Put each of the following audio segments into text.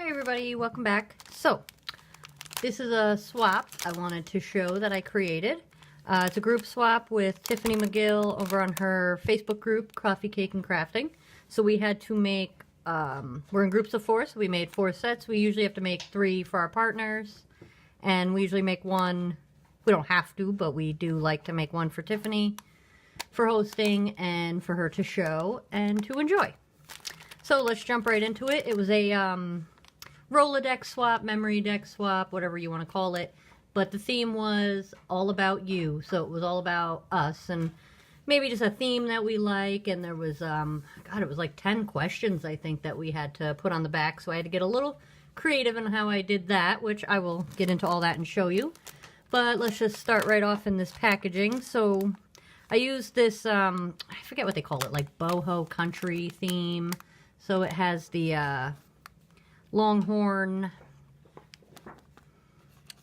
Hi everybody, welcome back. So, this is a swap I wanted to show that I created. It's a group swap with Tiffany McGill over on her Facebook group, Coffee, Cake, and Crafting. So we had to make, we're in groups of 4, so we made 4 sets. We usually have to make 3 for our partners. And we usually make 1, we don't have to, but we do like to make 1 for Tiffany for hosting and for her to show and to enjoy. So let's jump right into it. It was a Rolodex swap, Memorydex swap, whatever you want to call it. But the theme was all about you. So it was all about us and maybe just a theme that we like. And there was, God, it was like 10 questions, I think, that we had to put on the back. So I had to get a little creative in how I did that, which I will get into all that and show you. But let's just start right off in this packaging. So I used this, I forget what they call it, like boho country theme. So it has the longhorn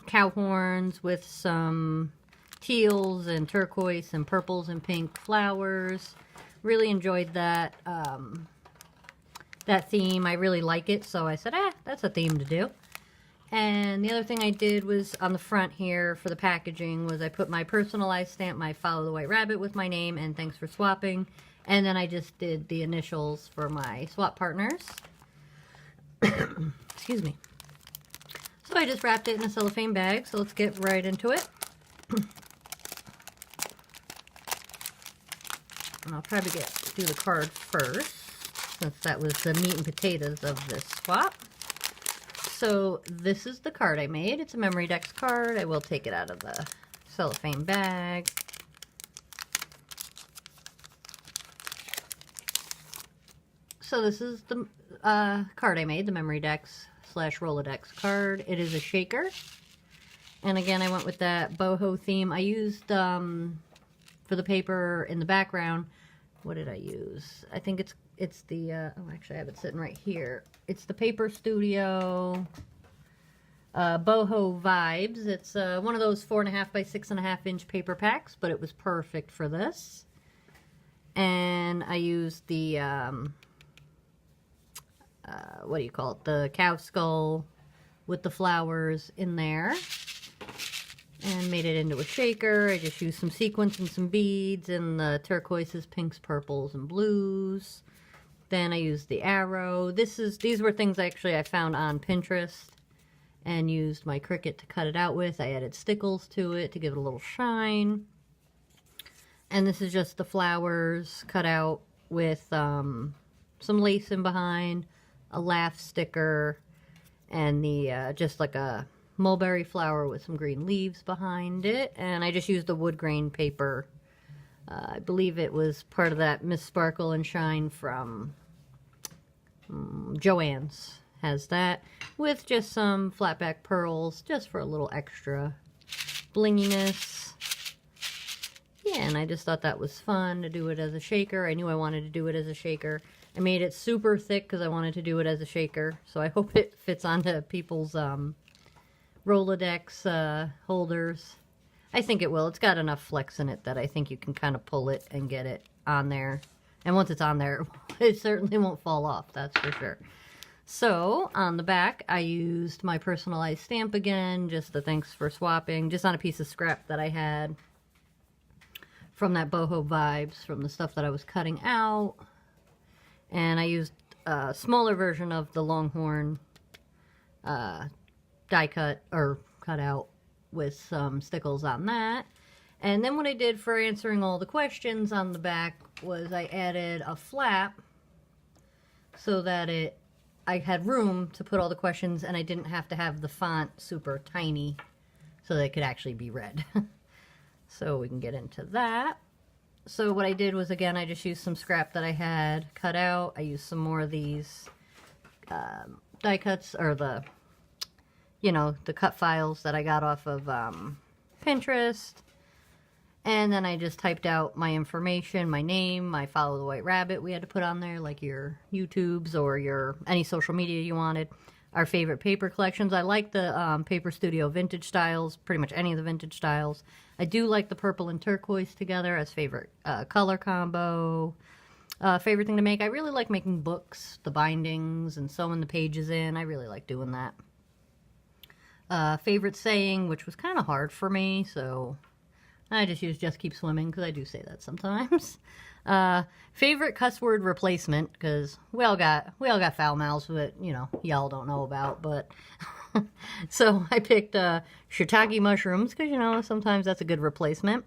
cow horns with some teals and turquoise and purples and pink flowers. Really enjoyed that that theme. I really like it, so I said, that's a theme to do. And the other thing I did was on the front here for the packaging was I put my personalized stamp, my Follow the White Rabbit with my name and thanks for swapping. And then I just did the initials for my swap partners. Excuse me. So I just wrapped it in a cellophane bag, so let's get right into it. And I'll probably do the card first, since that was the meat and potatoes of this swap. So this is the card I made. It's a Memorydex card. I will take it out of the cellophane bag. So this is the card I made, the Memorydex / Rolodex card. It is a shaker. And again, I went with that boho theme. I used, for the paper in the background, what did I use? I think it's the, oh, actually I have it sitting right here. It's the Paper Studio boho vibes. It's one of those 4.5 by 6.5 inch paper packs, but it was perfect for this. And I used the, what do you call it? The cow skull with the flowers in there. And made it into a shaker. I just used some sequins and some beads and the turquoises, pinks, purples, and blues. Then I used the arrow. These were things I found on Pinterest and used my Cricut to cut it out with. I added stickles to it to give it a little shine. And this is just the flowers cut out with some lace in behind, a laugh sticker, and the just like a mulberry flower with some green leaves behind it. And I just used the wood grain paper. I believe it was part of that Miss Sparkle and Shine from Joann's. Has that with just some flatback pearls just for a little extra blinginess. Yeah, and I just thought that was fun to do it as a shaker. I knew I wanted to do it as a shaker. I made it super thick because I wanted to do it as a shaker. So I hope it fits onto people's Rolodex holders. I think it will. It's got enough flex in it that I think you can kind of pull it and get it on there. And once it's on there, it certainly won't fall off, that's for sure. So on the back, I used my personalized stamp again, just the thanks for swapping, just on a piece of scrap that I had from that boho vibes, from the stuff that I was cutting out. And I used a smaller version of the longhorn die cut or cut out with some stickles on that. And then what I did for answering all the questions on the back was I added a flap so that I had room to put all the questions and I didn't have to have the font super tiny so that it could actually be read. So we can get into that. So what I did was, again, I just used some scrap that I had cut out. I used some more of these die cuts, or the, you know, the cut files that I got off of Pinterest. And then I just typed out my information, my name, my Follow the White Rabbit we had to put on there, like your YouTubes or your any social media you wanted. Our favorite paper collections. I like the Paper Studio vintage styles, pretty much any of the vintage styles. I do like the purple and turquoise together as favorite color combo. Favorite thing to make? I really like making books, the bindings, and sewing the pages in. I really like doing that. Favorite saying, which was kind of hard for me, so I just use "just keep swimming" because I do say that sometimes. Favorite cuss word replacement, because we all got foul mouths that, you know, y'all don't know about, but so I picked shiitake mushrooms because, you know, sometimes that's a good replacement.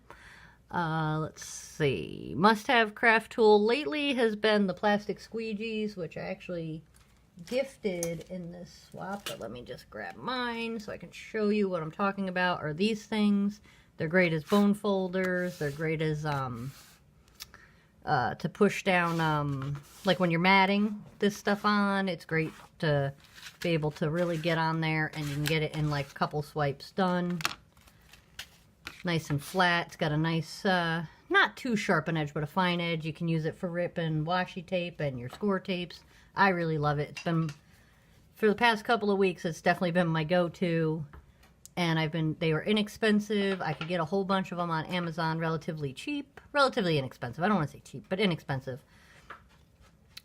Let's see. Must-have craft tool lately has been the plastic squeegees, which I actually gifted in this swap, but let me just grab mine so I can show you what I'm talking about. Are these things. They're great as bone folders. They're great as to push down, like when you're matting this stuff on. It's great to be able to really get on there, and you can get it in like a couple swipes done. Nice and flat. It's got a nice, not too sharp an edge, but a fine edge. You can use it for ripping washi tape and your score tapes. I really love it. It's been, for the past couple of weeks, it's definitely been my go-to. And they were inexpensive. I could get a whole bunch of them on Amazon relatively cheap. Relatively inexpensive. I don't want to say cheap, but inexpensive.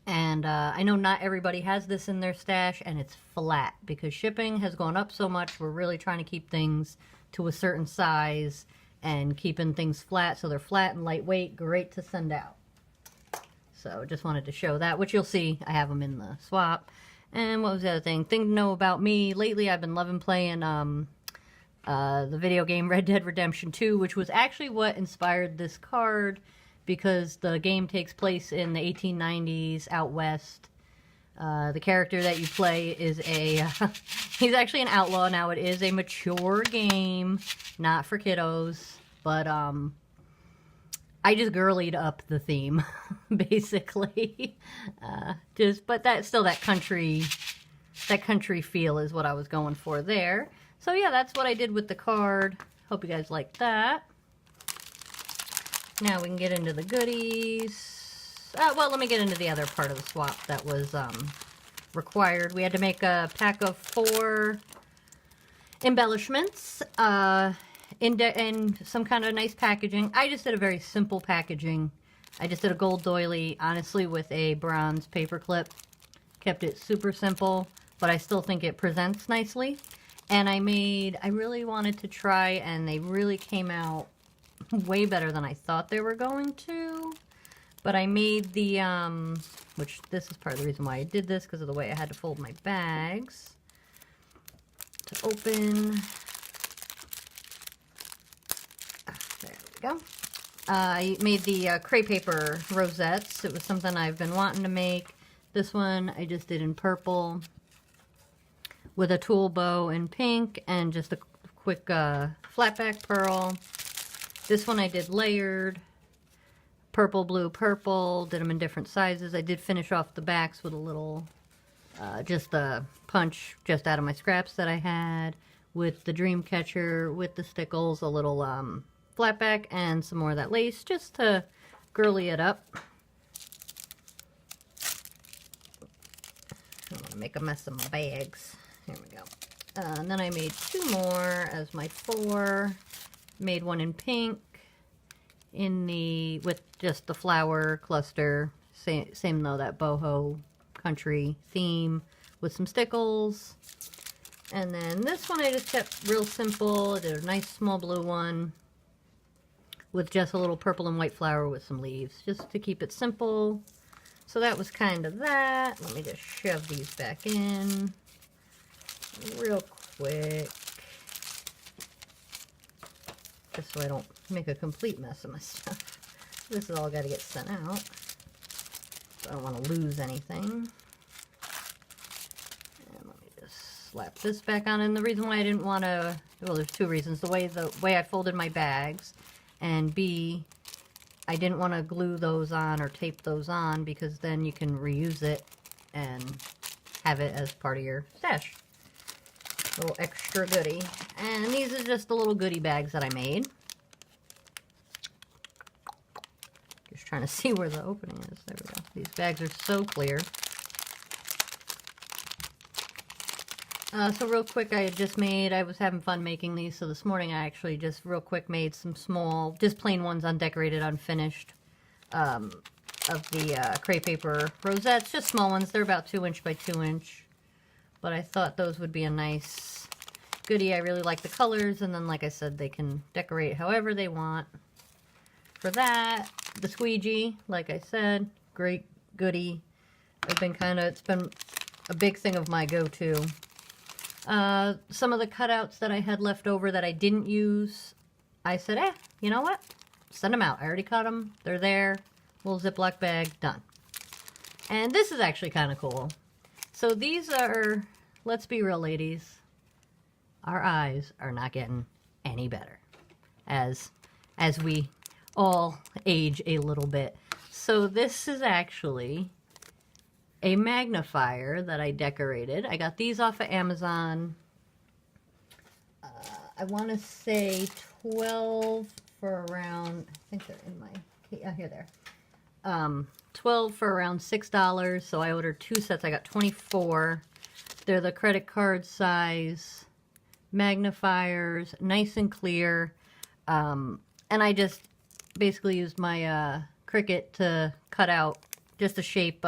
And I know not everybody has this in their stash, and it's flat because shipping has gone up so much. We're really trying to keep things to a certain size and keeping things flat, so they're flat and lightweight, great to send out. So just wanted to show that, which you'll see I have them in the swap. And what was the other thing to know about me? Lately I've been loving playing the video game Red Dead Redemption 2, which was actually what inspired this card, because the game takes place in the 1890s out west. The character that you play is he's actually an outlaw now. It is a mature game, not for kiddos, but I just girlied up the theme, basically. But that's still that country feel is what I was going for there. So yeah, that's what I did with the card. Hope you guys like that. Now we can get into the goodies. Well, let me get into the other part of the swap that was required. We had to make a pack of 4 embellishments in some kind of nice packaging. I just did a very simple packaging. I just did a gold doily, honestly, with a bronze paper clip. Kept it super simple, but I still think it presents nicely. And I really wanted to try, and they really came out way better than I thought they were going to. But I made the, which this is part of the reason why I did this, because of the way I had to fold my bags. To open. There we go. I made the crepe paper rosettes. It was something I've been wanting to make. This one I just did in purple with a tulle bow in pink and just a quick flat back pearl. This one I did layered. Purple, blue, purple. Did them in different sizes. I did finish off the backs with a little, just a punch just out of my scraps that I had. With the dream catcher, with the stickles, a little flat back, and some more of that lace just to girly it up. I want to make a mess of my bags. Here we go. And then I made 2 more as my 4. Made one in pink. With just the flower cluster, same though, that boho country theme with some stickles. And then this one I just kept real simple. I did a nice small blue one with just a little purple and white flower with some leaves, just to keep it simple. So that was kind of that. Let me just shove these back in real quick, just so I don't make a complete mess of my stuff. This is all got to get sent out, so I don't want to lose anything. And let me just slap this back on. And the reason why I didn't want to, well, there's 2 reasons. The way I folded my bags, and B, I didn't want to glue those on or tape those on, because then you can reuse it and have it as part of your stash. Little extra goodie. And these are just the little goodie bags that I made. Just trying to see where the opening is. There we go. These bags are so clear. So real quick, I was having fun making these, so this morning I actually just real quick made some small, just plain ones, undecorated, unfinished. of the crepe paper rosettes, just small ones. They're about 2 inch by 2 inch. But I thought those would be a nice goodie. I really like the colors, and then like I said, they can decorate however they want. For that, the squeegee, like I said, great goodie. It's been a big thing of my go-to. Some of the cutouts that I had left over that I didn't use, I said, you know what? Send them out. I already cut them. They're there. Little Ziploc bag, done. And this is actually kind of cool. So these are, let's be real, ladies, our eyes are not getting any better as we all age a little bit. So this is actually a magnifier that I decorated. I got these off of Amazon. I want to say 12 for around, I think they're in my, here they are. 12 for around $6. So I ordered 2 sets. I got 24. They're the credit card size magnifiers, nice and clear. And I just basically used my Cricut to cut out just a shape,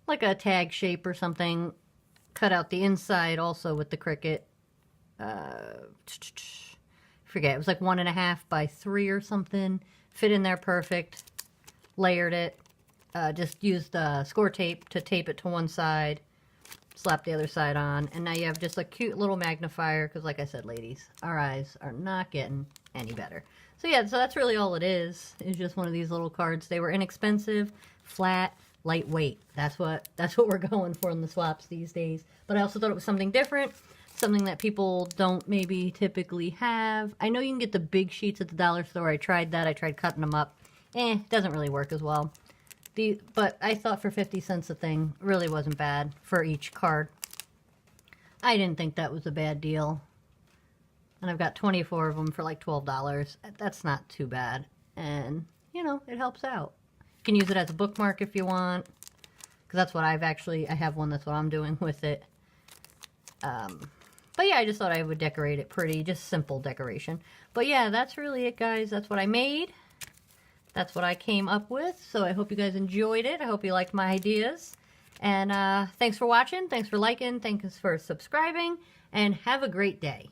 like a tag shape or something. Cut out the inside also with the Cricut. Forget, it was like 1.5 by 3 or something. Fit in there perfect. Layered it. Just used score tape to tape it to one side. Slap the other side on. And now you have just a cute little magnifier. Because like I said, ladies, our eyes are not getting any better. So yeah, so that's really all it is. It's just one of these little cards. They were inexpensive, flat, lightweight. That's what we're going for in the swaps these days. But I also thought it was something different. Something that people don't maybe typically have. I know you can get the big sheets at the dollar store. I tried that. I tried cutting them up. It doesn't really work as well. But I thought for 50 cents a thing really wasn't bad for each card. I didn't think that was a bad deal. And I've got 24 of them for like $12. That's not too bad. And, you know, it helps out. You can use it as a bookmark if you want. Because that's what I have one, that's what I'm doing with it. But yeah, I just thought I would decorate it pretty. Just simple decoration. But yeah, that's really it, guys. That's what I made. That's what I came up with. So I hope you guys enjoyed it. I hope you liked my ideas. And thanks for watching. Thanks for liking. Thanks for subscribing. And have a great day.